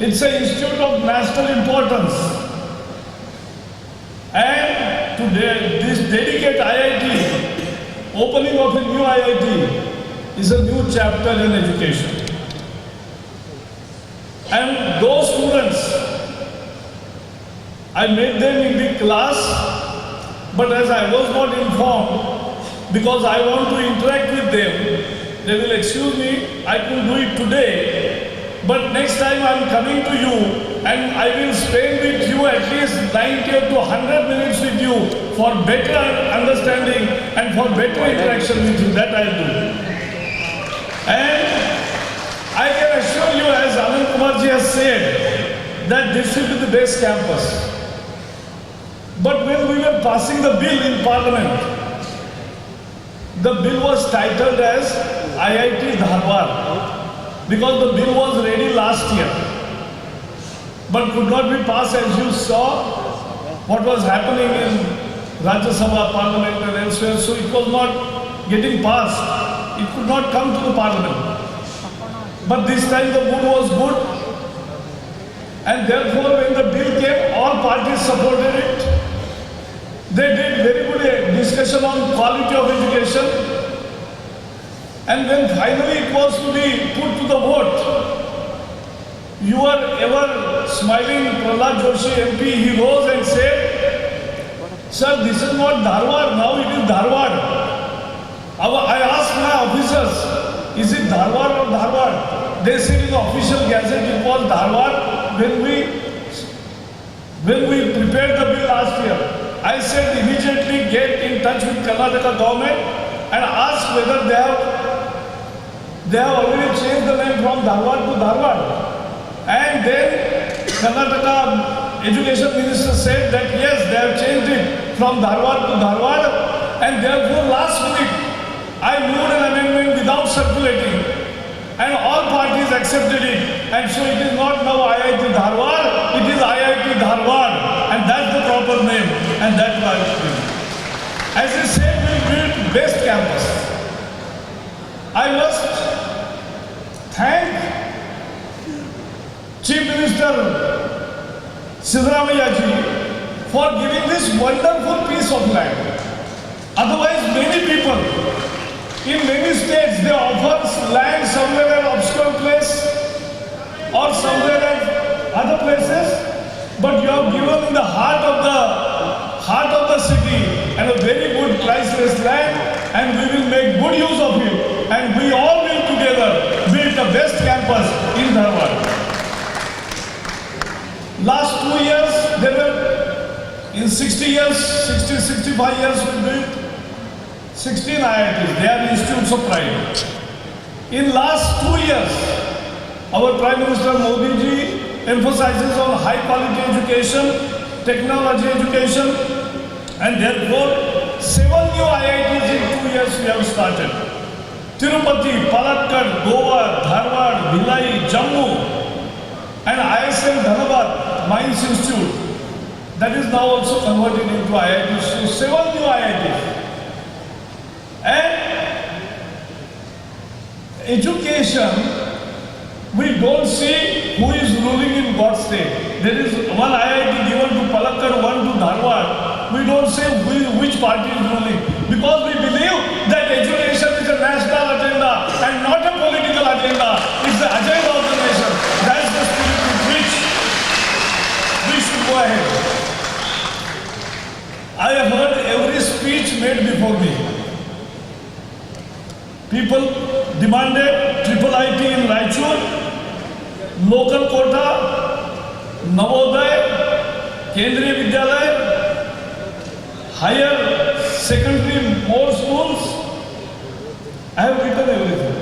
It's an institute of national importance. And to this dedicate IIT, opening of a new IIT is a new chapter in education. And those students, I met them in the class, but as I was not informed, because I want to interact with them, they will excuse me, I could do it today, but next time I am coming to you and I will spend with you at least 90 to 100 minutes with you for better understanding and for better interaction with you. That I will do. And I can assure you, as Anand Kumarji has said, that this will be the best campus. But when we were passing the bill in Parliament, the bill was titled as IIT Dharwad because the bill was ready last year, but could not be passed. As you saw what was happening in Rajya Sabha, Parliament and elsewhere, so it was not getting passed. It could not come to the Parliament. But this time the mood was good, and therefore when the bill came, all parties supported it. They did very good discussion on quality of education, and when finally it was to be put to the vote, you are ever smiling Prahlad Joshi MP, he rose and said, "Sir, this is not Dharwad, now it is Dharwad." I asked my officers, is it Dharwad or Dharwad? They said in the official gazette it was Dharwad when we prepared the bill last year. I said immediately get in touch with Karnataka government and ask whether they have already changed the name from Dharwad to Dharwad. And then Karnataka Education Minister said that yes, they have changed it from Dharwad to Dharwad, and therefore last minute I moved an amendment without circulating, and all parties accepted it, and so it is not now IIT Dharwad, it is IIT Dharwad, and that's the proper name, and that's why it is. As I said, we built best campus. I must thank Chief Minister Siddaramaiah ji for giving this wonderful piece of land. Otherwise, many people in many states, they offer land somewhere in obscure place or somewhere at other places, but you have given in the heart of the city and a very good priceless land, and we will make good use of it, and we all will together build the best campus in Dharwad. Last 2 years, there were, in 65 years we built 16 IITs, they are institutes of pride. In last 2 years, our Prime Minister Modi ji emphasizes on high quality education, technology education, and therefore 7 new IITs in 2 years we have started. Tirupati, Palakkad, Goa, Dharwad, Bhilai, Jammu, and ISM Dharwad Mines Institute, that is now also converted into IITs. So 7 new IITs. And education, we don't see who is ruling in God's state. There is one IIT given to Palakkad, one to Dharwad. We don't say which party is ruling, because we believe that education is a national agenda and not a political agenda. It's the agenda of the nation. That's the spirit with which we should go ahead. I have heard every speech made before me. People demanded triple IT in Raichur, local quota, Navodaya, Kendriya Vidyalaya, higher secondary, more schools. I have written everything.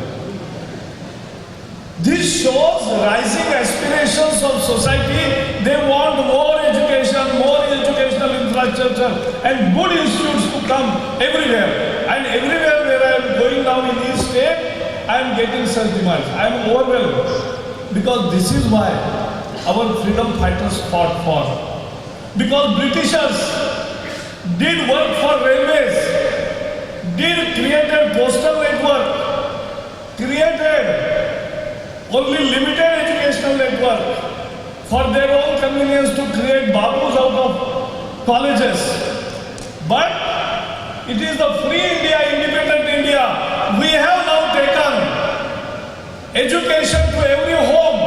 This shows rising aspirations of society. They want more education, more educational infrastructure, and good institutes to come everywhere. And everywhere where I am going now in each state, I am getting such demands. I am overwhelmed, because this is why our freedom fighters fought for. Because Britishers did work for railways, did created postal network, created only limited educational network, for their own convenience to create babus out of colleges. But it is the free India, independent India. We have now taken education to every home.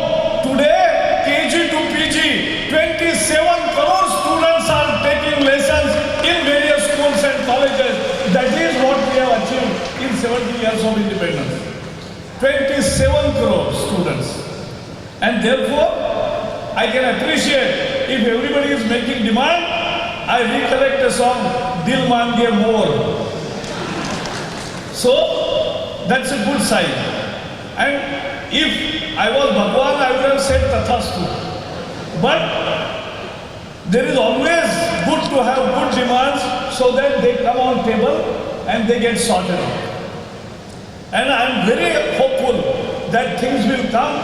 Today, KG to PG, 27 crore students are taking lessons in various schools and colleges. That is what we have achieved in 70 years of independence. 27 crore students. And therefore, I can appreciate if everybody is making demand. I recollect a song, Dil Mange More. So, that's a good sign. And if I was Bhagwan, I would have said Tathastu. But there is always good to have good demands so that they come on table and they get sorted out. And I am very hopeful that things will come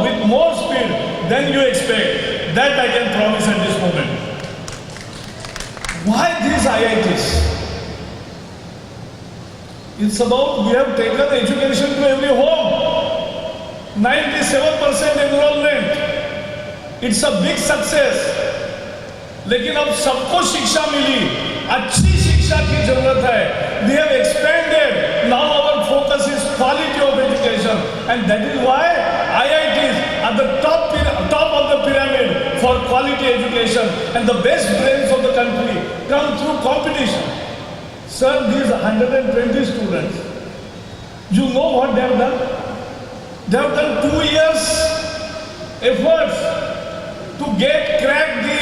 with more speed than you expect. That I can promise at this moment. Why these IITs? It's about we have taken education to every home. 97% enrollment. It's a big success. लेकिन अब सबको शिक्षा मिली, अच्छी शिक्षा की जरूरत है. We have expanded. Now our focus is quality of education, and that is why IITs are the top of the pyramid for quality education, and the best brains of the country come through competition. Sir, these 120 students, you know what they have done? They have done 2 years efforts to crack the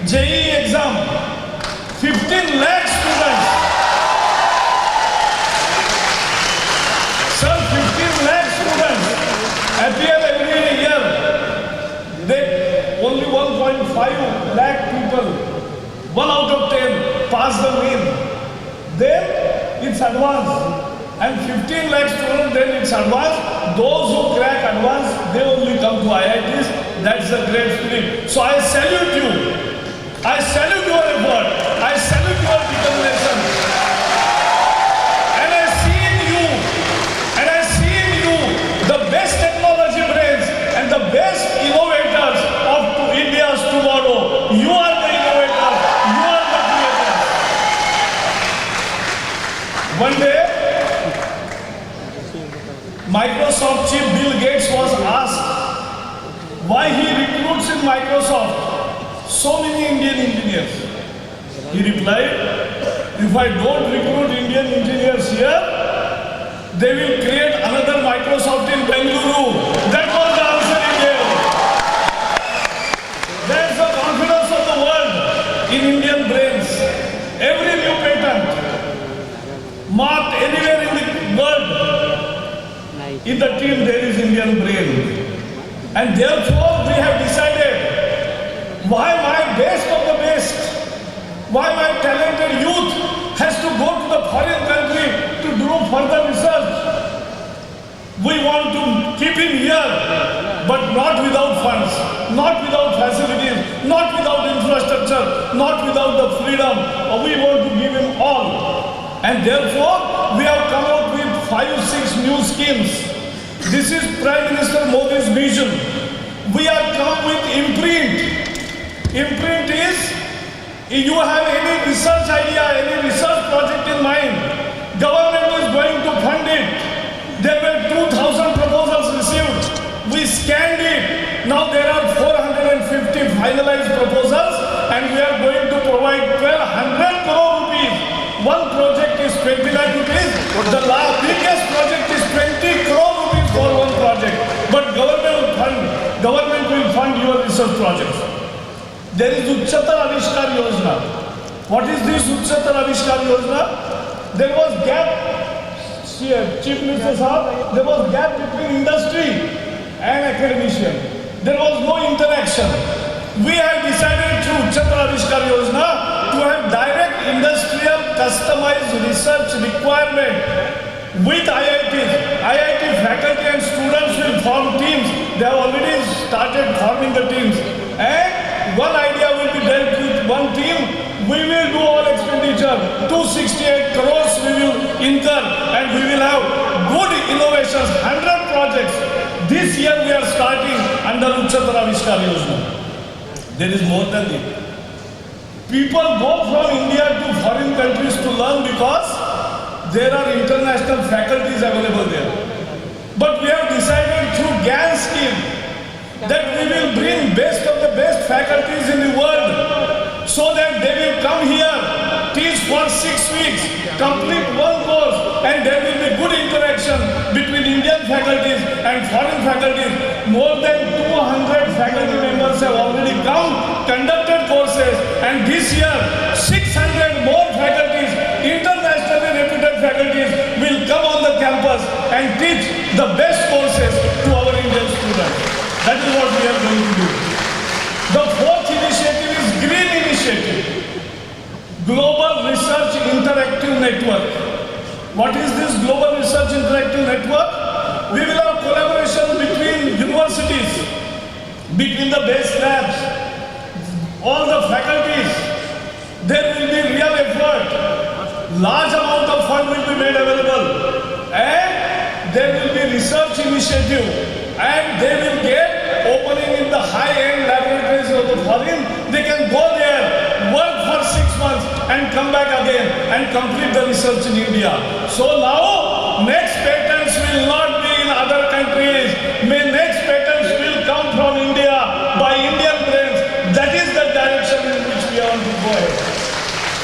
JEE exam. 15 lakh students. Sir, 15 lakh students appear every year. They only 1.5 lakh people, 1 out of 10 pass the mean. Then it's advanced. And 15 lakh students, then it's advanced. Those who crack advanced, they only come to IITs. That's a great spirit. So I salute you. I salute your effort. I salute your determination. And I see in you the best technology brains and the best innovators of India's tomorrow. You are the innovators. You are the creators. One day, Microsoft chief Bill Gates was asked why he recruits in Microsoft so many Indian engineers. He replied, if I don't recruit Indian engineers here, they will create another Microsoft in Bengaluru. That was the answer he gave. That's the confidence of the world in Indian brains. Every new patent marked anywhere in the world, in the team there is Indian brain. And therefore we have decided, why my best of the best, why my talented youth has to go to the foreign country to do further research. We want to keep him here, but not without funds, not without facilities, not without infrastructure, not without the freedom. We want to give him all. And therefore, we have come out with 5-6 new schemes. This is Prime Minister Modi's vision. We are come with imprint. Imprint is, if you have any research idea, any research project in mind, government is going to fund it. There were 2,000 proposals received. We scanned it. Now there are 450 finalized proposals, and we are going to provide 1,200 crore rupees. One project is 20 lakh rupees. The biggest project is 20 crore rupees for one project. But government will fund your research projects. There is Uchchatar Avishkar Yojana. What is this Uchchatar Avishkar Yojana? There was gap, Chief Minister Sahab, there was gap between industry and academician. There was no interaction. We have decided through Uchchatar Avishkar Yojana to have direct industrial customized research requirement with IITs. IIT faculty and students will form teams. They have already started forming the teams. And one idea will be dealt with one team. We will do all expenditure. 268 crores we will incur, and we will have good innovations, 100 projects. This year we are starting under Uchchatar Avishkar Yojana. There is more than it. People go from India to foreign countries to learn because there are international faculties available there. But we have decided through GAN scheme that we will bring best of the best faculties in the world so that they will come here, teach for 6 weeks, complete one course, and there will be good interaction between Indian faculties and foreign faculties. More than 200 faculty members have already come, conducted courses, and this year 600 more faculties, internationally reputed faculties, will come on the campus and teach the best courses to our Indian students. That is what we are going to do. The fourth initiative is Green Initiative, Global Research Interactive Network. What is this Global Research Interactive Network? We will have collaboration between universities, between the base labs, all the faculties. There will be real effort. Large amount of fund will be made available. And there will be research initiative. And they will get opening in the high-end laboratories of the foreign. They can go there, work for 6 months and come back again and complete the research in India. So now, next patents will not be in other countries. Next patents will come from India by Indian brains. That is the direction in which we want to go ahead.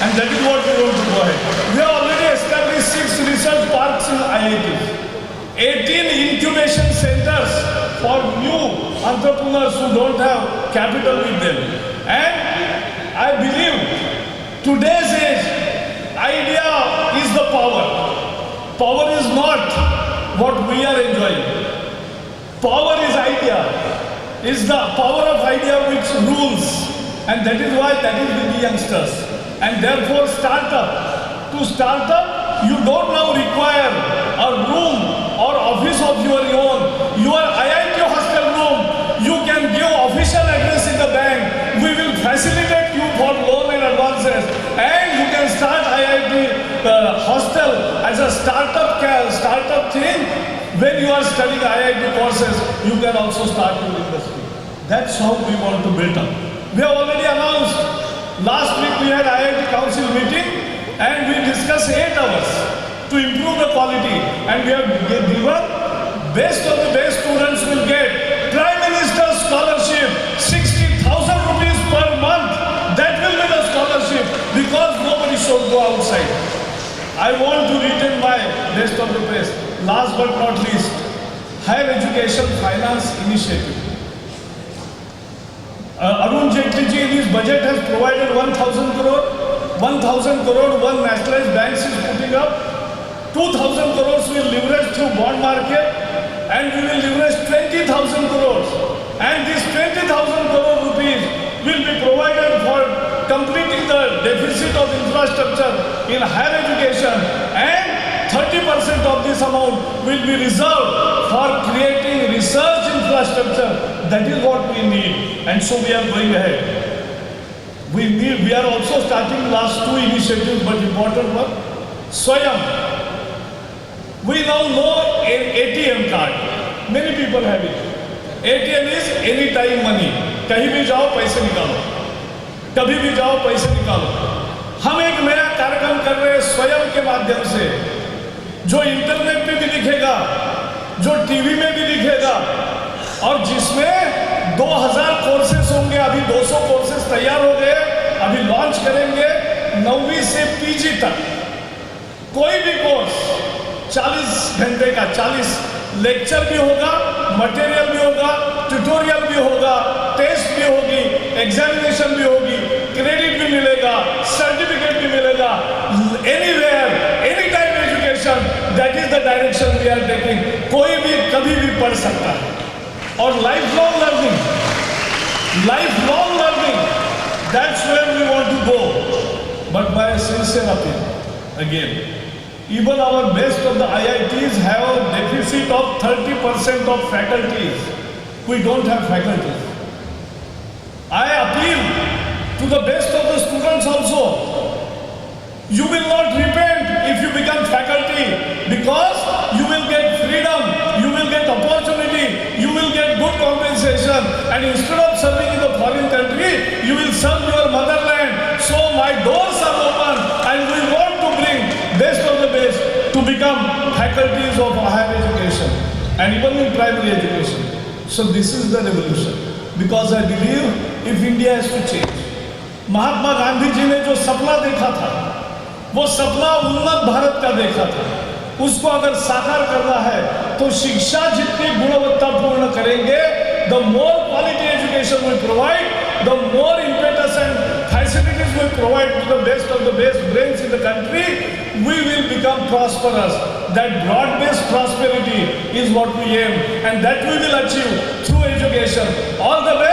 And that is what we want to go ahead. We have already established 6 research parks in IITs. 18 incubation centers for new entrepreneurs who don't have capital with them. And I believe today's age, idea is the power. Power is not what we are enjoying. Power is idea. It's the power of idea which rules. And that is why that is with the youngsters. And therefore startup. To startup, you don't now require a room or office of your own. Your IIT hostel room, you can give official address in the bank. We will facilitate you for loan and advances. And you can start IIT hostel as a startup thing. When you are studying IIT courses, you can also start your industry. That's how we want to build up. We have already announced. Last week we had IIT Council meeting and we discussed 8 hours to improve the quality, and we have given best of the best students will get Prime Minister's scholarship, 60,000 rupees per month. That will be the scholarship because nobody should go outside. I want to retain my best of the best. Last but not least, Higher Education Finance Initiative. Arun Jaitley ji in his budget has provided 1,000 crore. 1,000 crore one nationalized banks is putting up. 2,000 crores will leverage through bond market, and we will leverage 20,000 crores. And this 20,000 crore rupees will be provided for completing the deficit of infrastructure in higher education, and 30% of this amount will be reserved for creating research infrastructure. That is what we need, and so we are going ahead. We are also starting last 2 initiatives, but important one, Swayam. We now know an ATM card. Many people have it. ATM is anytime money. कहीं भी जाओ पैसे निकालो, कभी भी जाओ पैसे निकालो. हम एक नया कार्यक्रम कर रहे हैं स्वयं के माध्यम से, जो इंटरनेट पे भी दिखेगा, जो टीवी में भी दिखेगा, और जिसमें 2000 कोर्सेस होंगे. अभी 200 कोर्सेस तैयार हो गए, अभी लॉन्च करेंगे 9वीं से पीजी तक. कोई भी कोर्स 40 घंटे का, 40 लेक्चर भी होगा, मटेरियल भी होगा, ट्यूटोरियल भी होगा, टेस्ट भी होगी, एग्जामिनेशन भी होगी, क्रेडिट भी मिलेगा, सर्टिफिकेट भी मिलेगा. Anywhere, any time education, that is the direction we are taking. कोई भी कभी भी पढ़ सकता है. और lifelong learning, that's where we want to go. But my sincere appeal again, even our best of the IITs have a deficit of 30% of faculties. We don't have faculties. I appeal to the best of the students also. You will not repent if you become faculty, because you will get freedom, you will get opportunity, compensation, and instead of serving in the foreign country, you will serve your motherland. So my doors are open, and we want to bring best of the best to become faculties of higher education and even in primary education. So this is the revolution, because I believe if India has to change. Mahatma Gandhi ji ने जो सपना देखा था, वो सपना उन्नत भारत का देखा था, उसको अगर साकार करना है तो शिक्षा जितनी गुणवत्तापूर्ण करेंगे, the more quality education we provide, the more impetus and facilities we provide to the best of the best brains in the country, we will become prosperous. That broad-based prosperity is what we aim, and that we will achieve through education. All the best.